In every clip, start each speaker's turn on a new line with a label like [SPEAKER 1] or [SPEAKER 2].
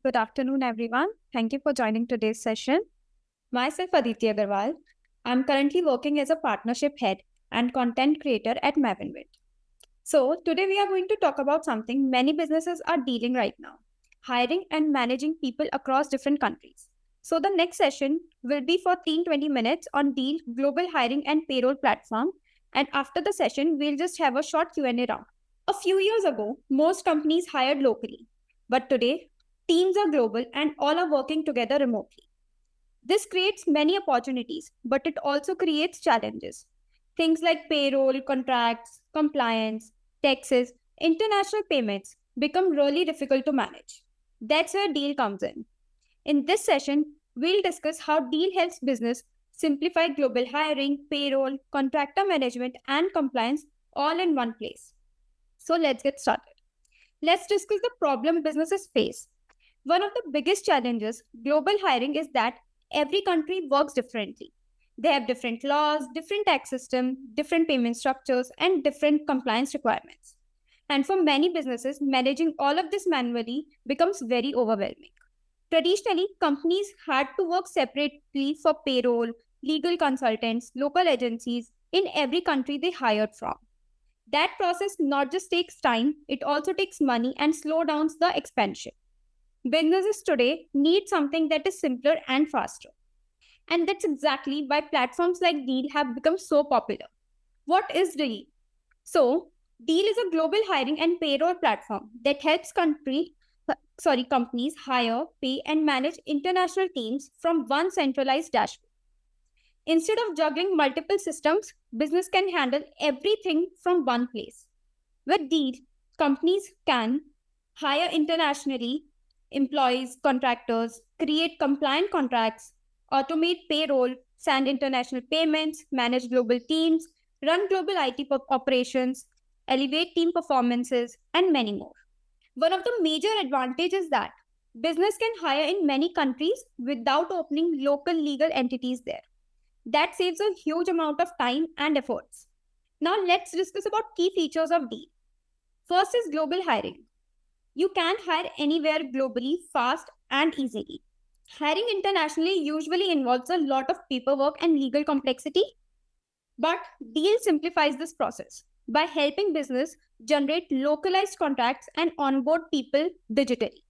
[SPEAKER 1] Good afternoon, everyone. Thank you for joining today's session. Myself, Aditi Agarwal. I'm currently working as a partnership head and content creator at Mavenwit. So, today we are going to talk about something many businesses are dealing right now: hiring and managing people across different countries. So, the next session will be for 20 minutes on Deel global hiring and payroll platform. And after the session, we'll just have a short Q&A round. A few years ago, most companies hired locally, but today, teams are global and all are working together remotely. This creates many opportunities, but it also creates challenges. Things like payroll, contracts, compliance, taxes, international payments become really difficult to manage. That's where Deel comes in. In this session, we'll discuss how Deel helps business simplify global hiring, payroll, contractor management, and compliance all in one place. So let's get started. Let's discuss the problem businesses face. One of the biggest challenges global hiring is that every country works differently. They have different laws, different tax system, different payment structures, and different compliance requirements. And for many businesses, managing all of this manually becomes very overwhelming. Traditionally, companies had to work separately for payroll, legal consultants, local agencies in every country they hired from. That process not just takes time, it also takes money and slow down the expansion. Businesses today need something that is simpler and faster. And that's exactly why platforms like Deel have become so popular. What is Deel? So, Deel is a global hiring and payroll platform that helps companies hire, pay, and manage international teams from one centralized dashboard. Instead of juggling multiple systems, business can handle everything from one place. With Deel, companies can hire internationally employees, contractors, create compliant contracts, automate payroll, send international payments, manage global teams, run global IT operations, elevate team performances, and many more. One of the major advantages is that business can hire in many countries without opening local legal entities there. That saves a huge amount of time and efforts. Now let's discuss about key features of Deel. First is global hiring. You can hire anywhere globally, fast and easily. Hiring internationally usually involves a lot of paperwork and legal complexity, but Deel simplifies this process by helping business generate localized contracts and onboard people digitally.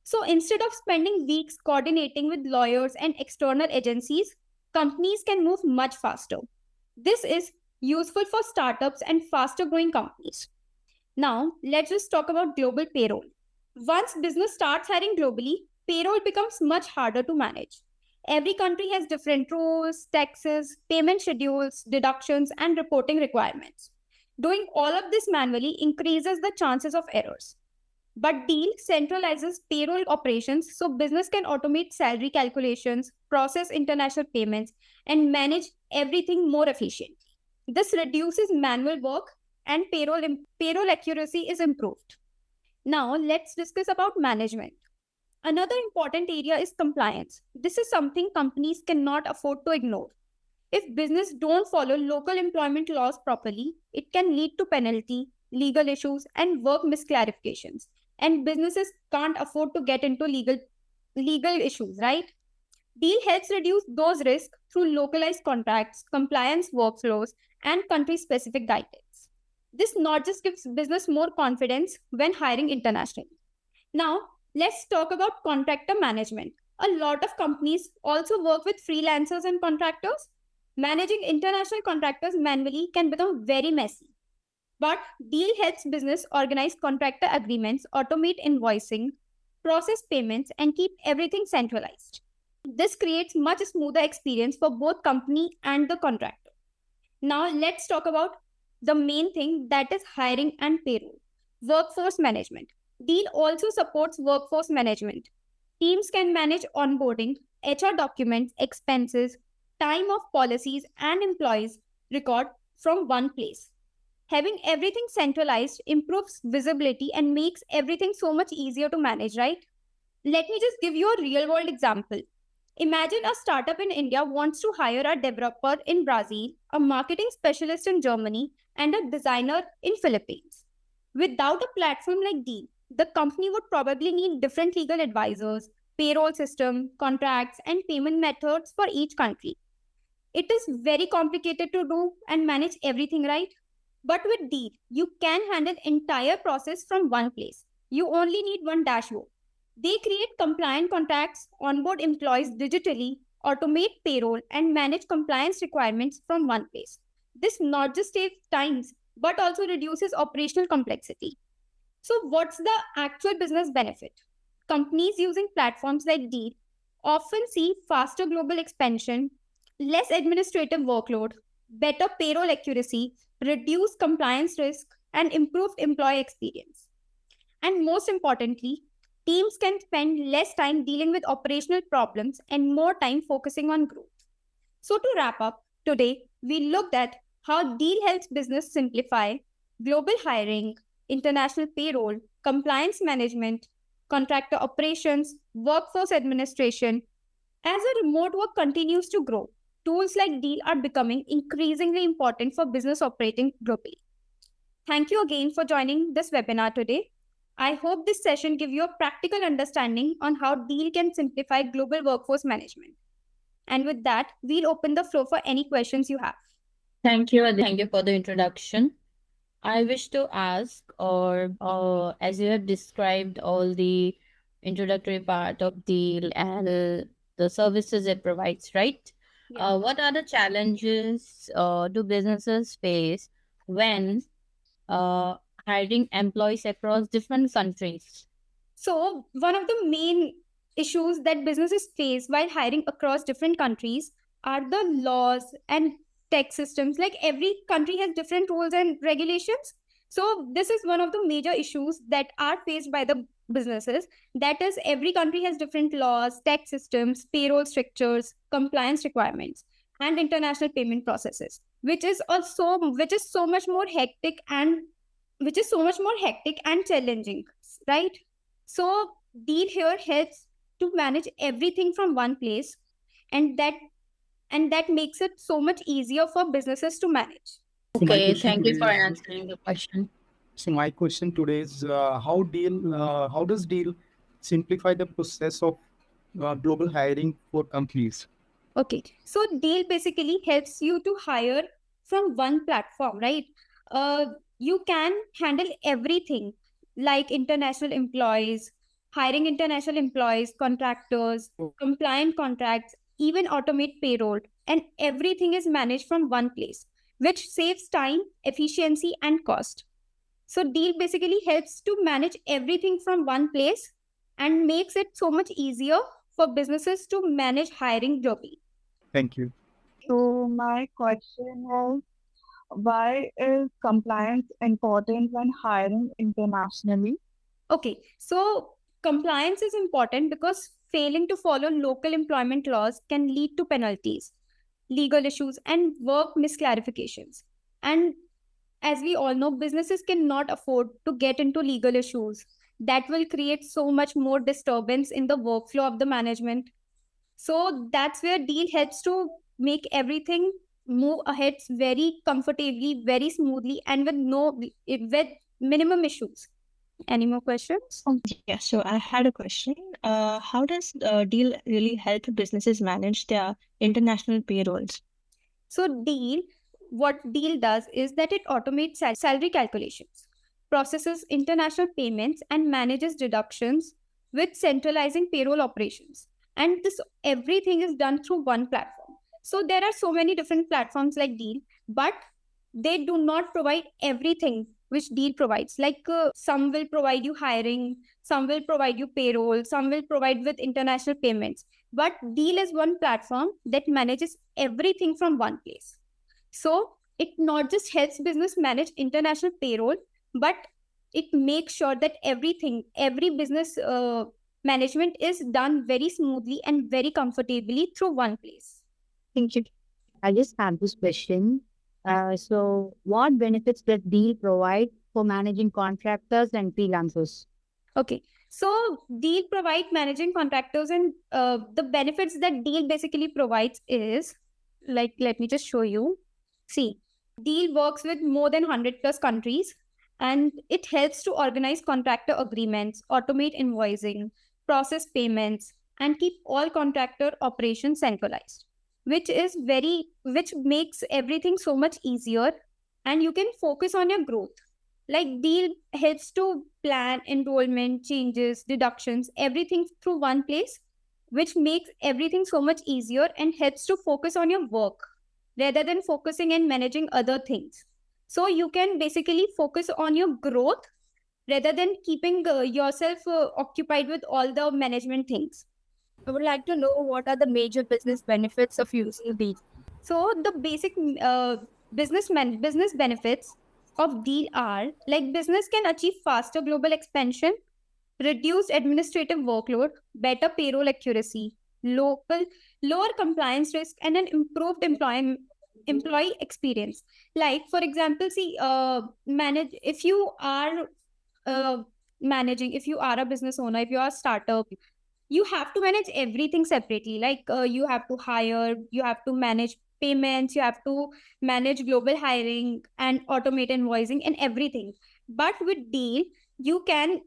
[SPEAKER 1] So instead of spending weeks coordinating with lawyers and external agencies, companies can move much faster. This is useful for startups and faster growing companies. Now, let's just talk about global payroll. Once business starts hiring globally, payroll becomes much harder to manage. Every country has different rules, taxes, payment schedules, deductions, and reporting requirements. Doing all of this manually increases the chances of errors. But Deel centralizes payroll operations so business can automate salary calculations, process international payments, and manage everything more efficiently. This reduces manual work and payroll accuracy is improved. Now, let's discuss about management. Another important area is compliance. This is something companies cannot afford to ignore. If business don't follow local employment laws properly, it can lead to penalty, legal issues, and work misclarifications. And businesses can't afford to get into legal issues, right? Deal helps reduce those risks through localized contracts, compliance workflows, and country-specific guidelines. This not just gives business more confidence when hiring internationally. Now, let's talk about contractor management. A lot of companies also work with freelancers and contractors. Managing international contractors manually can become very messy. But Deal helps business organize contractor agreements, automate invoicing, process payments, and keep everything centralized. This creates much smoother experience for both company and the contractor. Now let's talk about the main thing, that is hiring and payroll. Workforce management. Deal also supports workforce management. Teams can manage onboarding, HR documents, expenses, time off policies, and employees record from one place. Having everything centralized improves visibility and makes everything so much easier to manage, right? Let me just give you a real world example. Imagine a startup in India wants to hire a developer in Brazil, a marketing specialist in Germany, and a designer in Philippines. Without a platform like Deel, the company would probably need different legal advisors, payroll system, contracts, and payment methods for each country. It is very complicated to do and manage everything, right? But with Deel, you can handle entire process from one place. You only need one dashboard. They create compliant contracts, onboard employees digitally, automate payroll, and manage compliance requirements from one place. This not just saves times, but also reduces operational complexity. So, what's the actual business benefit? Companies using platforms like Deel often see faster global expansion, less administrative workload, better payroll accuracy, reduced compliance risk, and improved employee experience. And most importantly, teams can spend less time dealing with operational problems and more time focusing on growth. So, to wrap up, today we looked at how Deel helps business simplify global hiring, international payroll, compliance management, contractor operations, workforce administration. As a remote work continues to grow, tools like Deel are becoming increasingly important for business operating globally. Thank you again for joining this webinar today. I hope this session gives you a practical understanding on how Deel can simplify global workforce management. And with that, we'll open the floor for any questions you have.
[SPEAKER 2] Thank you. Thank you for the introduction. I wish to ask, or as you have described all the introductory part of the and the services it provides, right?
[SPEAKER 1] Yeah.
[SPEAKER 2] What are the challenges do businesses face when uh, hiring employees across different countries?
[SPEAKER 1] So, one of the main issues that businesses face while hiring across different countries are the laws and tax systems. Like every country has different rules and regulations. So, this is one of the major issues that are faced by the businesses. That is, every country has different laws, tax systems, payroll structures, compliance requirements, and international payment processes, which is so much more hectic and challenging, right? So Deel here helps to manage everything from one place, and that makes it so much easier for businesses to manage.
[SPEAKER 3] So my
[SPEAKER 2] Okay,
[SPEAKER 3] question
[SPEAKER 2] thank you
[SPEAKER 3] today
[SPEAKER 2] for
[SPEAKER 3] is,
[SPEAKER 2] answering the question.
[SPEAKER 3] my question today is how does Deal simplify the process of global hiring for companies?
[SPEAKER 1] Okay, so Deel basically helps you to hire from one platform, right? You can handle everything like international employees, hiring international employees, contractors, compliant contracts, even automate payroll, and everything is managed from one place, which saves time, efficiency, and cost. So Deel basically helps to manage everything from one place and makes it so much easier for businesses to manage hiring globally.
[SPEAKER 3] Thank you.
[SPEAKER 4] So my question is, why is compliance important when hiring internationally?
[SPEAKER 1] Okay, so compliance is important because failing to follow local employment laws can lead to penalties, legal issues, and work misclarifications. And as we all know, businesses cannot afford to get into legal issues that will create so much more disturbance in the workflow of the management. So that's where Deel helps to make everything move ahead very comfortably, very smoothly, and with minimum issues. Any more questions?
[SPEAKER 5] Yeah, so I had a question. How does Deal really help businesses manage their international payrolls?
[SPEAKER 1] So what Deel does is that it automates salary calculations, processes international payments, and manages deductions with centralizing payroll operations. And this everything is done through one platform. So there are so many different platforms like Deel, but they do not provide everything which Deel provides. Like some will provide you hiring, some will provide you payroll, some will provide with international payments. But Deel is one platform that manages everything from one place. So it not just helps business manage international payroll, but it makes sure that every business management is done very smoothly and very comfortably through one place.
[SPEAKER 5] Thank you.
[SPEAKER 2] I just have this question. So, what benefits does Deal provide for managing contractors and freelancers?
[SPEAKER 1] Okay, so Deel provide managing contractors, and the benefits that Deel basically provides is like, let me just show you. See, Deel works with more than 100 plus countries, and it helps to organize contractor agreements, automate invoicing, process payments, and keep all contractor operations centralized, which makes everything so much easier, and you can focus on your growth. Like Deel helps to plan enrollment, changes, deductions, everything through one place, which makes everything so much easier and helps to focus on your work rather than focusing and managing other things. So you can basically focus on your growth rather than keeping yourself occupied with all the management things. I would like to know what are the major business benefits of using Deel. So the basic business benefits of Deel are like business can achieve faster global expansion, reduced administrative workload, better payroll accuracy, lower compliance risk, and an improved employee experience. Like for example, see, manage if you are managing, if you are a business owner, if you are a startup, you have to manage everything separately. Like you have to hire, you have to manage payments, you have to manage global hiring and automate invoicing and everything. But with Deel, you can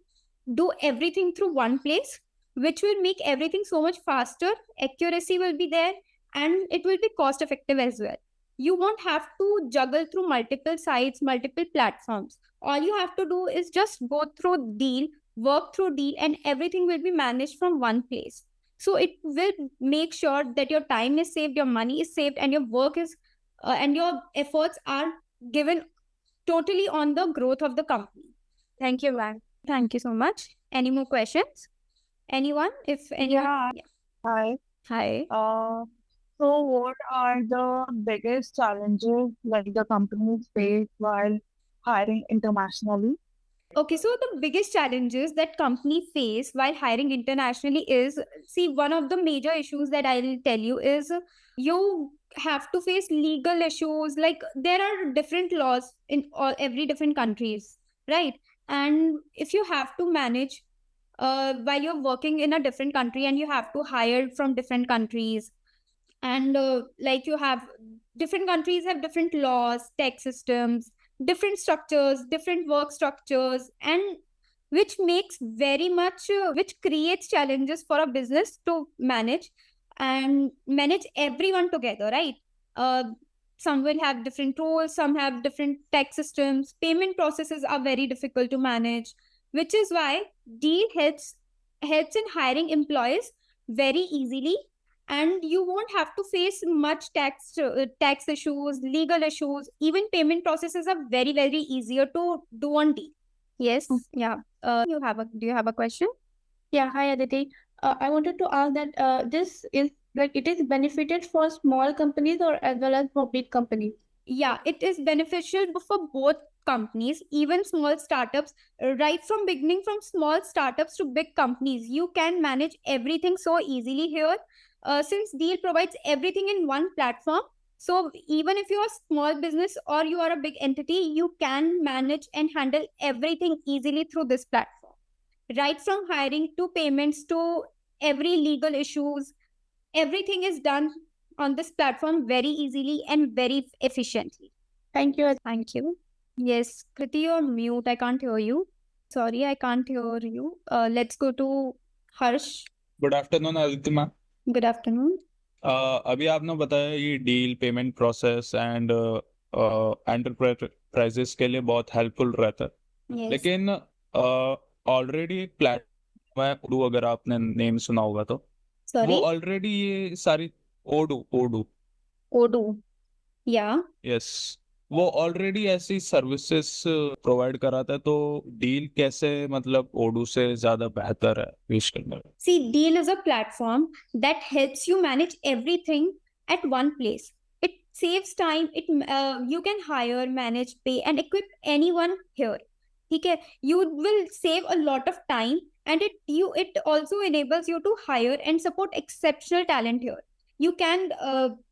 [SPEAKER 1] do everything through one place, which will make everything so much faster. Accuracy will be there, and it will be cost effective as well. You won't have to juggle through multiple sites, multiple platforms. All you have to do is just go through Deel, work through Deel, and everything will be managed from one place. So it will make sure that your time is saved, your money is saved, and your work is and your efforts are given totally on the growth of the company. Thank you, ma'am. Thank you so much. Any more questions? Anyone? If anyone?
[SPEAKER 4] Yeah. Hi.
[SPEAKER 1] Hi.
[SPEAKER 4] So what are the biggest challenges like the companies face while hiring internationally?
[SPEAKER 1] Okay, so the biggest challenges that company face while hiring internationally is, see, one of the major issues that I'll tell you is you have to face legal issues. Like there are different laws in every different countries, right? And if you have to manage while you're working in a different country and you have to hire from different countries, and like you have different countries have different laws, tax systems, different structures, different work structures, and which makes very much which creates challenges for a business to manage and manage everyone together, right? uh, some will have different rules, some have different tax systems, payment processes are very difficult to manage, which is why Deel helps in hiring employees very easily, and you won't have to face much tax issues, legal issues. Even payment processes are very easier to do on Deel. Yes. Yeah. Do you have a question?
[SPEAKER 5] Yeah, hi Aditi. I wanted to ask that this is like it is benefited for small companies or as well as for big companies.
[SPEAKER 1] Yeah, it is beneficial for both companies, even small startups. Right from beginning, from small startups to big companies, you can manage everything so easily here. Since Deel provides everything in one platform, so even if you're a small business or you are a big entity, you can manage and handle everything easily through this platform. Right from hiring to payments to every legal issues, everything is done on this platform very easily and very efficiently.
[SPEAKER 5] Thank you.
[SPEAKER 1] Thank you. Yes, Kriti, you're mute. I can't hear you. Sorry, I can't hear you. Let's go to Harsh.
[SPEAKER 6] Good afternoon Aditya ma'am.
[SPEAKER 1] Good afternoon.
[SPEAKER 6] अभी आपने बताया ये deal payment process and enterprises के लिए बहुत helpful रहता है,
[SPEAKER 1] Yes.
[SPEAKER 6] लेकिन ऑलरेडी एक प्लेटफॉर्म है ओडू, अगर आपने नेम सुना होगा तो
[SPEAKER 1] Sorry.
[SPEAKER 6] वो ऑलरेडी ये सारी ओडू ओडू
[SPEAKER 1] Odoo. Yeah.
[SPEAKER 6] यस वो ऑलरेडी ऐसी सर्विसेज प्रोवाइड कराता है, तो डील कैसे मतलब ओडू से ज्यादा बेहतर है पेश करने में?
[SPEAKER 1] See, Deel is a platform that helps you manage everything at one place. It saves time. You can hire, manage, pay, and equip anyone here. Okay, you will save a lot of time, and it also enables you to hire and support exceptional talent here. You can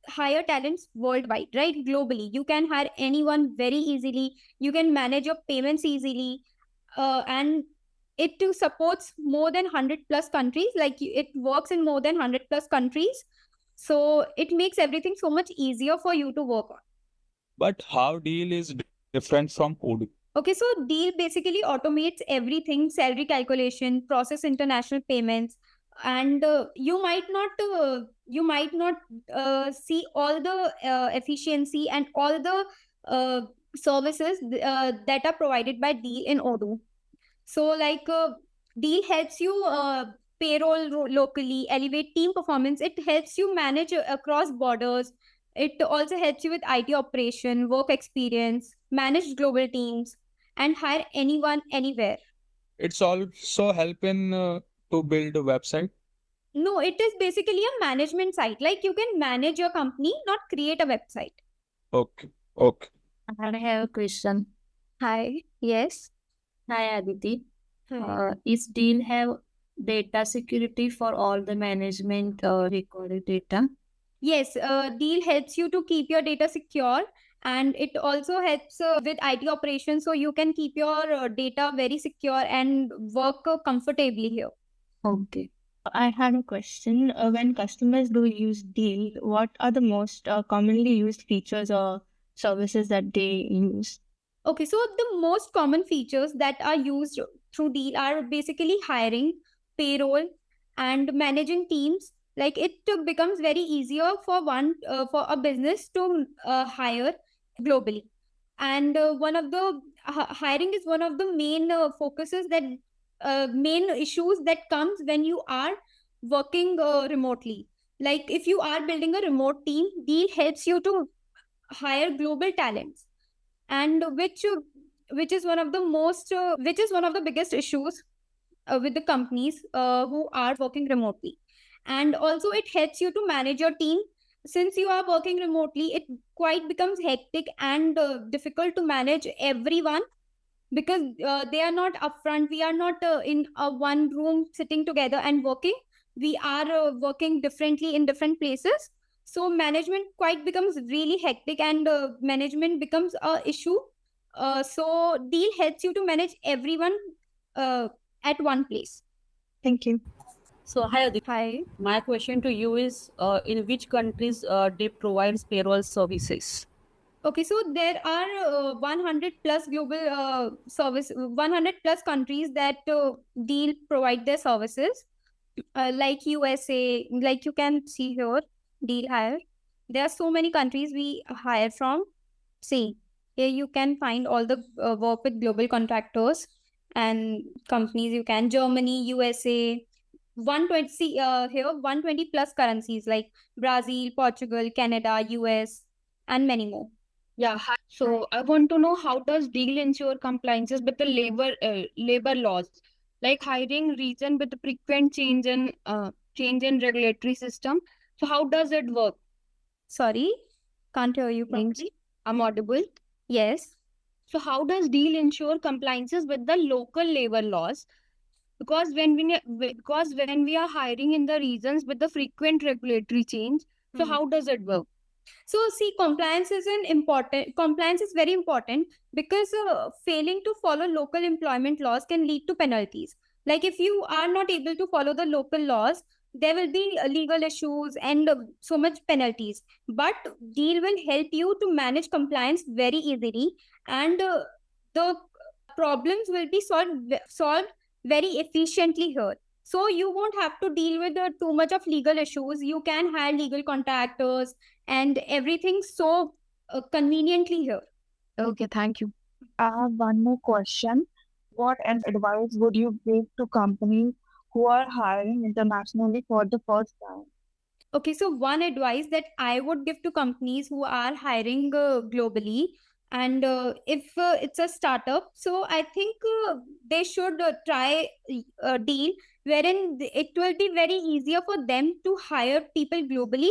[SPEAKER 1] hire talents worldwide, right? Globally, you can hire anyone very easily. You can manage your payments easily, and it too supports more than 100 plus countries. Like it works in more than 100 plus countries, so it makes everything so much easier for you to work on.
[SPEAKER 6] But how deal is different from Odoo?
[SPEAKER 1] Okay, so Deel basically automates everything: salary calculation, process international payments, and you might not see all the efficiency and all the uh, services that are provided by Deel in Odoo. So like Deel helps you payroll locally, elevate team performance. It helps you manage across borders. It also helps you with IT operation, work experience, manage global teams, and hire anyone anywhere.
[SPEAKER 6] It's also help in to build a website.
[SPEAKER 1] No, it is basically a management site. Like you can manage your company, not create a website.
[SPEAKER 6] Okay. Okay.
[SPEAKER 2] I have a question.
[SPEAKER 1] Hi. Yes.
[SPEAKER 2] Hi, Aditi.
[SPEAKER 1] Hi.
[SPEAKER 2] Is Deel have data security for all the management recorded data?
[SPEAKER 1] Yes, Deel helps you to keep your data secure, and it also helps with IT operations, so you can keep your data very secure and work comfortably here.
[SPEAKER 2] Okay.
[SPEAKER 5] I had a question. When customers do use Deel, what are the most commonly used features or services that they use?
[SPEAKER 1] Okay, so the most common features that are used through Deel are basically hiring, payroll, and managing teams. Like it becomes very easier for a business to hire globally. And one of the hiring is one of the main focuses that main issues that comes when you are working remotely. Like if you are building a remote team, Deel helps you to hire global talents, and which is one of the most which is one of the biggest issues with the companies who are working remotely. And also it helps you to manage your team. Since you are working remotely, it quite becomes hectic and difficult to manage everyone, because they are not upfront. We are not in a one room sitting together and working. We are working differently in different places, so management quite becomes really hectic, and management becomes a issue. So Deal helps you to manage everyone uh, at one place.
[SPEAKER 5] Thank you.
[SPEAKER 2] So, hi, Aditi.
[SPEAKER 1] Hi.
[SPEAKER 2] My question to you is, in which countries they provide payroll services?
[SPEAKER 1] Okay, so there are 100 plus global 100 plus countries that Deal provide their services. Like USA, like you can see here, Deal hire. There are so many countries we hire from. See, here you can find all the work with global contractors and companies. You can Germany, USA, 120. See, here 120 plus currencies like Brazil, Portugal, Canada, US, and many more.
[SPEAKER 7] Yeah, hi. So I want to know, how does Deal ensure compliances with the labor laws, like hiring reason with the frequent change in regulatory system. So how does it work?
[SPEAKER 1] Sorry, can't hear you
[SPEAKER 7] Thanks.
[SPEAKER 1] properly.
[SPEAKER 7] I'm audible.
[SPEAKER 1] Yes.
[SPEAKER 7] So how does Deal ensure compliances with the local labor laws? Because when we are hiring in the regions with the frequent regulatory change, so how does it work?
[SPEAKER 1] So see, compliance is very important, because failing to follow local employment laws can lead to penalties. Like if you are not able to follow the local laws, there will be legal issues and so much penalties. But Deal will help you to manage compliance very easily, and the problems will be solved very efficiently here. So you won't have to deal with too much of legal issues. You can hire legal contractors and everything so conveniently here.
[SPEAKER 7] Okay, thank you.
[SPEAKER 4] I have one more question. What advice would you give to companies who are hiring internationally for the first time?
[SPEAKER 1] Okay, so one advice that I would give to companies who are hiring globally, and if it's a startup, so I think they should try a deal wherein it will be very easier for them to hire people globally,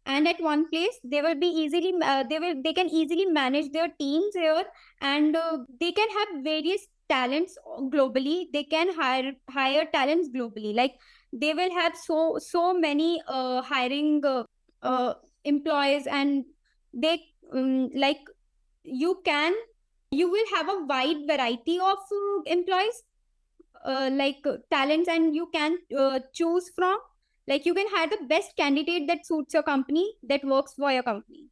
[SPEAKER 1] and at one place they will be easily they can easily manage their teams here, and they can have various talents globally. They can hire talents globally. Like they will have so many hiring employees, and they like you will have a wide variety of employees, talents, and you can choose from. Like you can hire the best candidate that suits your company, that works for your company.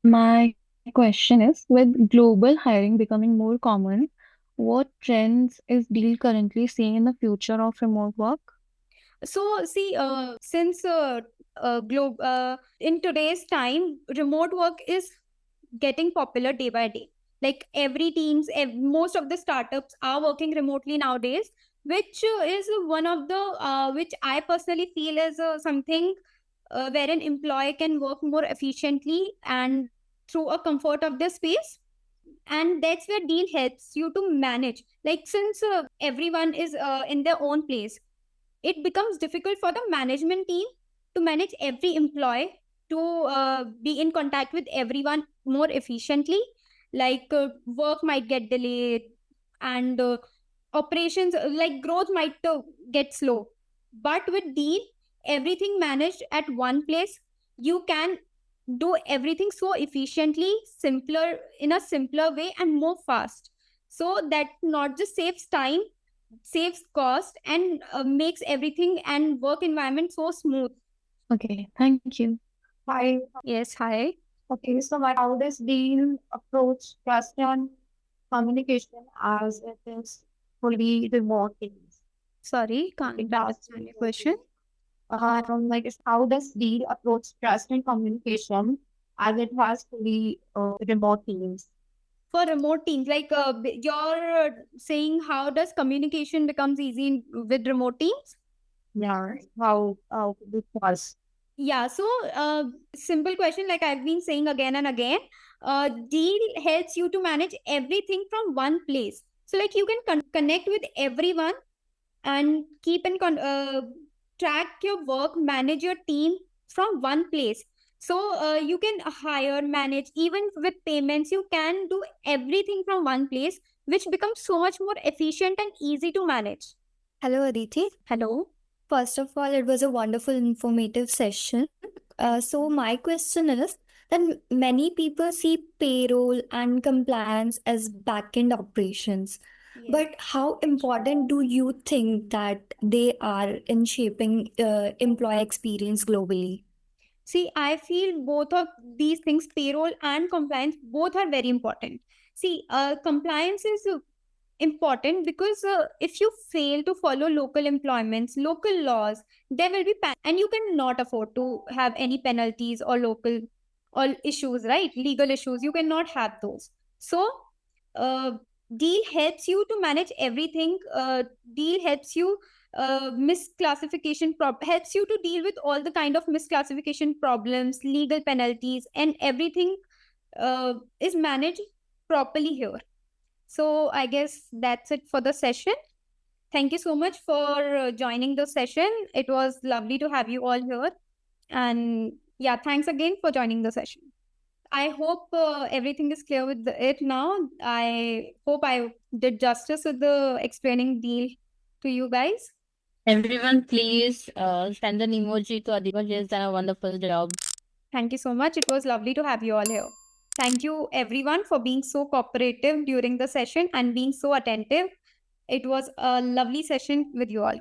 [SPEAKER 8] My question is, with global hiring becoming more common,
[SPEAKER 5] What trends is Deel currently seeing in the future of remote work?
[SPEAKER 1] So see, since in today's time, remote work is getting popular day by day. Like most of the startups are working remotely nowadays, which is one of the which I personally feel is something where an employee can work more efficiently and through a comfort of their space. And that's where Deal helps you to manage. Like since everyone is in their own place, it becomes difficult for the management team to manage every employee, to be in contact with everyone more efficiently. Like work might get delayed, and operations like growth might get slow. But with Deal, everything managed at one place, you can do everything so efficiently, simpler, in a simpler way, and more fast. So that not just saves time, saves cost, and makes everything and work environment so smooth.
[SPEAKER 5] Okay, thank you.
[SPEAKER 4] Hi.
[SPEAKER 1] Yes, hi.
[SPEAKER 4] Okay, so how does Deal approach trust and communication as it is fully remote teams?
[SPEAKER 1] Sorry, can't understand your question.
[SPEAKER 4] How does Deal approach trust and communication as it has fully remote teams?
[SPEAKER 1] For remote teams, like you're saying how does communication becomes easy with remote teams?
[SPEAKER 4] Yeah, how it was.
[SPEAKER 1] Yeah, so simple question, like I've been saying again and again, Deal helps you to manage everything from one place. So like you can connect with everyone and track your work, manage your team from one place. So you can hire, manage, even with payments, you can do everything from one place, which becomes so much more efficient and easy to manage.
[SPEAKER 8] Hello, Aditi.
[SPEAKER 1] Hello.
[SPEAKER 8] First of all, it was a wonderful, informative session. So, my question is that many people see payroll and compliance as back-end operations. But how important do you think that they are in shaping employee experience globally?
[SPEAKER 1] See, I feel both of these things, payroll and compliance, both are very important. See, compliance is important because if you fail to follow local employments, local laws, there will be and you cannot afford to have any penalties or local or issues, right? Legal issues, you cannot have those. So uh, Deal helps you to manage everything. Deal helps you helps you to deal with all the kind of misclassification problems, legal penalties, and everything is managed properly here. So I guess that's it for the session. Thank you so much for joining the session. It was lovely to have you all here. And yeah, thanks again for joining the session. I hope everything is clear with it now. I hope I did justice with the explaining Deal to you guys.
[SPEAKER 2] Everyone, please send an emoji to Aditi. She has done a wonderful job.
[SPEAKER 1] Thank you so much. It was lovely to have you all here. Thank you everyone for being so cooperative during the session and being so attentive. It was a lovely session with you all.